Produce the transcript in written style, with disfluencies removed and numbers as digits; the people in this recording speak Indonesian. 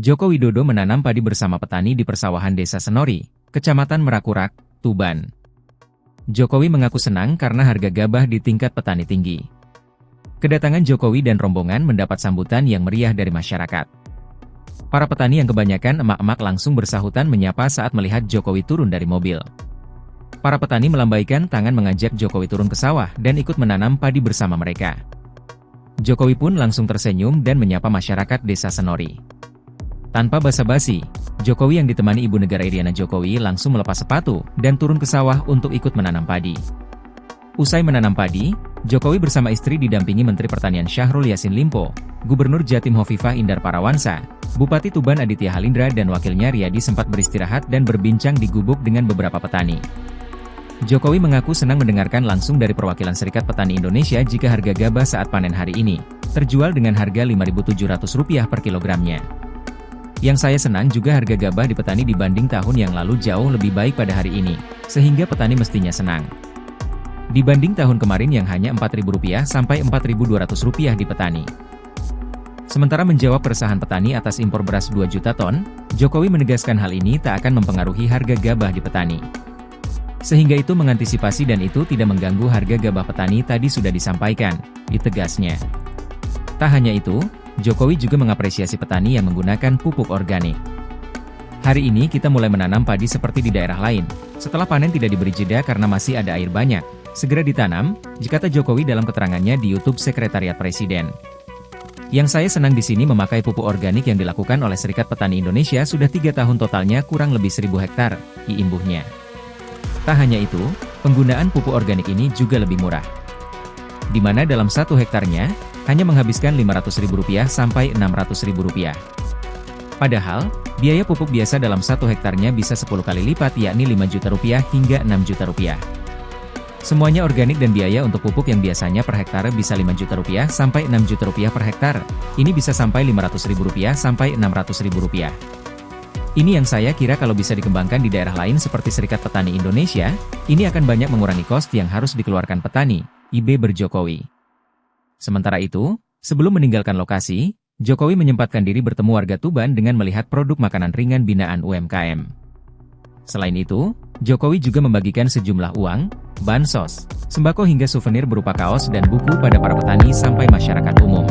Joko Widodo menanam padi bersama petani di persawahan Desa Senori, Kecamatan Merakurak, Tuban. Jokowi mengaku senang karena harga gabah di tingkat petani tinggi. Kedatangan Jokowi dan rombongan mendapat sambutan yang meriah dari masyarakat. Para petani yang kebanyakan emak-emak langsung bersahutan menyapa saat melihat Jokowi turun dari mobil. Para petani melambaikan tangan mengajak Jokowi turun ke sawah dan ikut menanam padi bersama mereka. Jokowi pun langsung tersenyum dan menyapa masyarakat Desa Senori. Tanpa basa-basi, Jokowi yang ditemani Ibu Negara Iriana Jokowi langsung melepas sepatu dan turun ke sawah untuk ikut menanam padi. Usai menanam padi, Jokowi bersama istri didampingi Menteri Pertanian Syahrul Yassin Limpo, Gubernur Jatim Hovifah Indar Parawansa, Bupati Tuban Aditya Halindra dan wakilnya Riyadi sempat beristirahat dan berbincang di gubuk dengan beberapa petani. Jokowi mengaku senang mendengarkan langsung dari perwakilan Serikat Petani Indonesia jika harga gabah saat panen hari ini terjual dengan harga Rp5.700 per kilogramnya. Yang saya senang juga harga gabah di petani dibanding tahun yang lalu jauh lebih baik pada hari ini, sehingga petani mestinya senang. Dibanding tahun kemarin yang hanya Rp4.000 sampai Rp4.200 di petani. Sementara menjawab keresahan petani atas impor beras 2 juta ton, Jokowi menegaskan hal ini tak akan mempengaruhi harga gabah di petani. Sehingga itu mengantisipasi dan itu tidak mengganggu harga gabah petani tadi sudah disampaikan, ditegasnya. Tak hanya itu, Jokowi juga mengapresiasi petani yang menggunakan pupuk organik. Hari ini kita mulai menanam padi seperti di daerah lain. Setelah panen tidak diberi jeda karena masih ada air banyak. Segera ditanam, kata Jokowi dalam keterangannya di YouTube Sekretariat Presiden. Yang saya senang di sini memakai pupuk organik yang dilakukan oleh Serikat Petani Indonesia sudah 3 tahun totalnya kurang lebih 1.000 hektar, imbuhnya. Tak hanya itu, penggunaan pupuk organik ini juga lebih murah. Di mana dalam 1 hektarnya, hanya menghabiskan Rp500.000 sampai Rp600.000. Padahal, biaya pupuk biasa dalam 1 hektarnya bisa 10 kali lipat yakni Rp5 juta hingga Rp6 juta. Semuanya organik dan biaya untuk pupuk yang biasanya per hektar bisa Rp5 juta sampai Rp6 juta per hektar, ini bisa sampai Rp500.000 sampai Rp600.000. Ini yang saya kira kalau bisa dikembangkan di daerah lain seperti Serikat Petani Indonesia, ini akan banyak mengurangi kos yang harus dikeluarkan petani, IB berJokowi. Sementara itu, sebelum meninggalkan lokasi, Jokowi menyempatkan diri bertemu warga Tuban dengan melihat produk makanan ringan binaan UMKM. Selain itu, Jokowi juga membagikan sejumlah uang, bansos, sembako hingga souvenir berupa kaos dan buku pada para petani sampai masyarakat umum.